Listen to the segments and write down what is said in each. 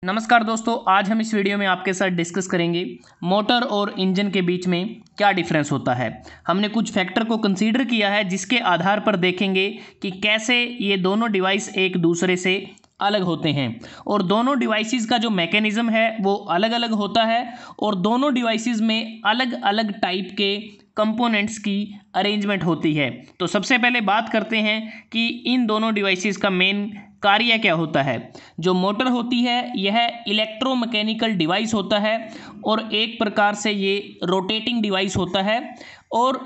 नमस्कार दोस्तों, आज हम इस वीडियो में आपके साथ डिस्कस करेंगे मोटर और इंजन के बीच में क्या डिफरेंस होता है। हमने कुछ फैक्टर को कंसीडर किया है जिसके आधार पर देखेंगे कि कैसे ये दोनों डिवाइस एक दूसरे से अलग होते हैं और दोनों डिवाइसेस का जो मैकेनिज्म है वो अलग अलग होता है और दोनों डिवाइसेस में अलग अलग टाइप के कंपोनेंट्स की अरेंजमेंट होती है। तो सबसे पहले बात करते हैं कि इन दोनों डिवाइसेस का मेन कार्य क्या होता है। जो मोटर होती है यह इलेक्ट्रोमैकेनिकल डिवाइस होता है और एक प्रकार से ये रोटेटिंग डिवाइस होता है और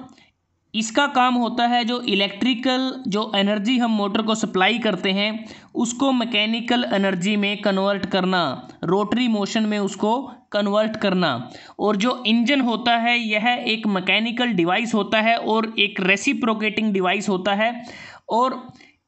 इसका काम होता है जो इलेक्ट्रिकल जो एनर्जी हम मोटर को सप्लाई करते हैं उसको मैकेनिकल एनर्जी में कन्वर्ट करना, रोटरी मोशन में उसको कन्वर्ट करना। और जो इंजन होता है यह एक मैकेनिकल डिवाइस होता है और एक रेसिप्रोकेटिंग डिवाइस होता है और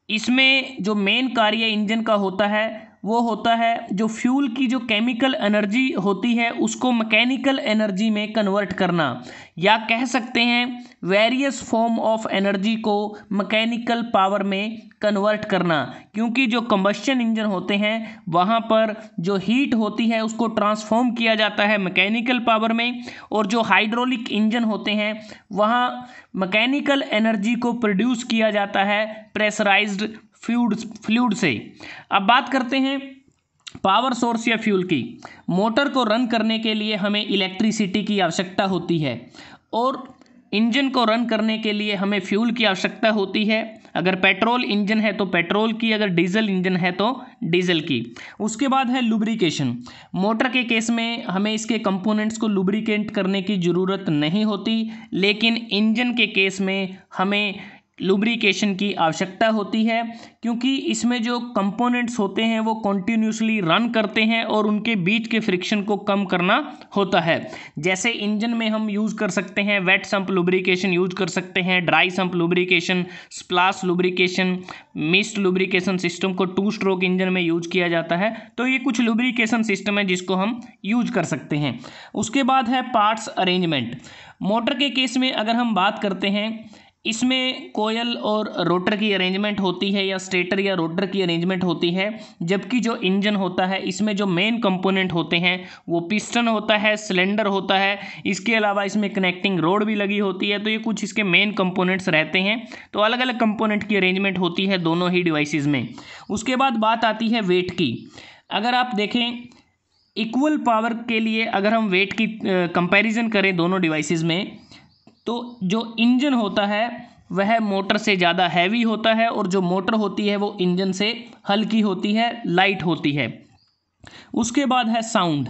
इसमें जो मेन कार्य इंजन का होता है वो होता है जो फ्यूल की जो केमिकल एनर्जी होती है उसको मैकेनिकल एनर्जी में कन्वर्ट करना, या कह सकते हैं वेरियस फॉर्म ऑफ एनर्जी को मैकेनिकल पावर में कन्वर्ट करना। क्योंकि जो कंबस्शन इंजन होते हैं वहाँ पर जो हीट होती है उसको ट्रांसफॉर्म किया जाता है मैकेनिकल पावर में, और जो हाइड्रोलिक इंजन होते हैं वहाँ मैकेनिकल एनर्जी को प्रोड्यूस किया जाता है प्रेशराइज्ड फ्लूइड से। अब बात करते हैं पावर सोर्स या फ्यूल की। मोटर को रन करने के लिए हमें इलेक्ट्रिसिटी की आवश्यकता होती है और इंजन को रन करने के लिए हमें फ्यूल की आवश्यकता होती है। अगर पेट्रोल इंजन है तो पेट्रोल की, अगर डीजल इंजन है तो डीजल की। उसके बाद है लुब्रिकेशन। मोटर के केस में हमें इसके कंपोनेंट्स को लुब्रिकेट करने की ज़रूरत नहीं होती, लेकिन इंजन के केस में हमें लुब्रिकेशन की आवश्यकता होती है क्योंकि इसमें जो कंपोनेंट्स होते हैं वो कॉन्टीन्यूसली रन करते हैं और उनके बीच के फ्रिक्शन को कम करना होता है। जैसे इंजन में हम यूज़ कर सकते हैं वेट सम्प लुब्रिकेशन यूज़ कर सकते हैं, dry sump lubrication, splash lubrication, mist lubrication system को 2 स्ट्रोक इंजन में यूज किया जाता है। तो ये कुछ लुब्रिकेशन सिस्टम है जिसको हम यूज कर सकते हैं। उसके बाद है पार्ट्स अरेंजमेंट। मोटर के केस में अगर हम बात करते हैं इसमें कोयल और रोटर की अरेंजमेंट होती है या स्टेटर या रोटर की अरेंजमेंट होती है, जबकि जो इंजन होता है इसमें जो मेन कंपोनेंट होते हैं वो पिस्टन होता है, सिलेंडर होता है, इसके अलावा इसमें कनेक्टिंग रोड भी लगी होती है। तो ये कुछ इसके मेन कंपोनेंट्स रहते हैं। तो अलग अलग कंपोनेंट की अरेंजमेंट होती है दोनों ही डिवाइसेस में। उसके बाद बात आती है वेट की। अगर आप देखें इक्वल पावर के लिए अगर हम वेट की कंपैरिजन करें दोनों डिवाइसेस में, तो जो इंजन होता है वह मोटर से ज़्यादा हैवी होता है और जो मोटर होती है वो इंजन से हल्की होती है, लाइट होती है। उसके बाद है साउंड।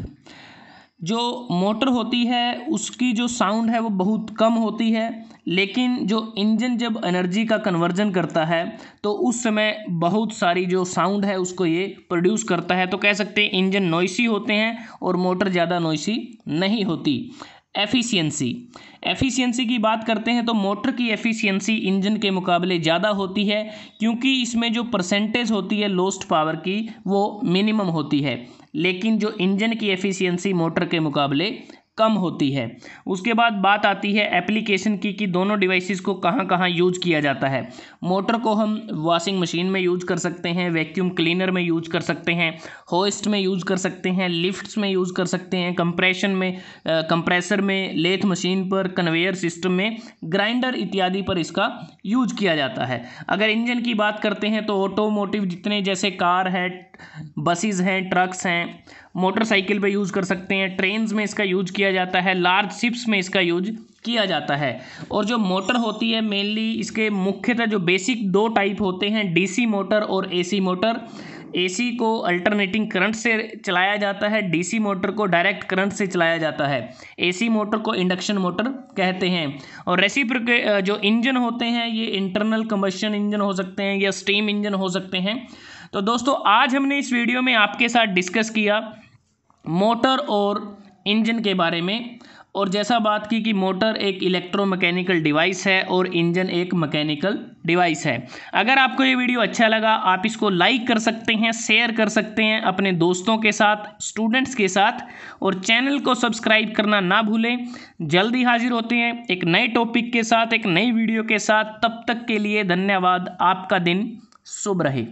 जो मोटर होती है उसकी जो साउंड है वो बहुत कम होती है, लेकिन जो इंजन जब एनर्जी का कन्वर्जन करता है तो उस समय बहुत सारी जो साउंड है उसको ये प्रोड्यूस करता है। तो कह सकते हैं इंजन नॉइसी होते हैं और मोटर ज़्यादा नॉइसी नहीं होती। एफिशिएंसी की बात करते हैं तो मोटर की एफिशिएंसी इंजन के मुकाबले ज़्यादा होती है क्योंकि इसमें जो परसेंटेज होती है लॉस्ट पावर की वो मिनिमम होती है, लेकिन जो इंजन की एफिशिएंसी मोटर के मुकाबले कम होती है। उसके बाद बात आती है एप्लीकेशन की कि दोनों डिवाइसेस को कहाँ कहाँ यूज किया जाता है। मोटर को हम वॉशिंग मशीन में यूज कर सकते हैं, वैक्यूम क्लीनर में यूज कर सकते हैं, होइस्ट में यूज कर सकते हैं, लिफ्ट्स में यूज कर सकते हैं, कंप्रेशन में, कंप्रेसर में, लेथ मशीन पर, कन्वेयर सिस्टम में, ग्राइंडर इत्यादि पर इसका यूज किया जाता है। अगर इंजन की बात करते हैं तो ऑटोमोटिव जितने जैसे कार है, बसेस हैं, ट्रक्स हैं, मोटरसाइकिल पे यूज़ कर सकते हैं, ट्रेन्स में इसका यूज किया जाता है, लार्ज शिप्स में इसका यूज किया जाता है। और जो मोटर होती है मेनली इसके मुख्यतः जो बेसिक 2 टाइप होते हैं, डीसी मोटर और एसी मोटर। एसी को अल्टरनेटिंग करंट से चलाया जाता है, डीसी मोटर को डायरेक्ट करंट से चलाया जाता है। एसी मोटर को इंडक्शन मोटर कहते हैं। और रेसिप्रोकेटिंग जो इंजन होते हैं ये इंटरनल कंबशन इंजन हो सकते हैं या स्टीम इंजन हो सकते हैं। तो दोस्तों आज हमने इस वीडियो में आपके साथ डिस्कस किया मोटर और इंजन के बारे में, और जैसा बात की कि मोटर एक इलेक्ट्रोमैकेनिकल डिवाइस है और इंजन एक मैकेनिकल डिवाइस है। अगर आपको ये वीडियो अच्छा लगा आप इसको लाइक कर सकते हैं, शेयर कर सकते हैं अपने दोस्तों के साथ, स्टूडेंट्स के साथ, और चैनल को सब्सक्राइब करना ना भूलें। जल्दी हाजिर होते हैं एक नए टॉपिक के साथ, एक नई वीडियो के साथ। तब तक के लिए धन्यवाद। आपका दिन शुभ रहे।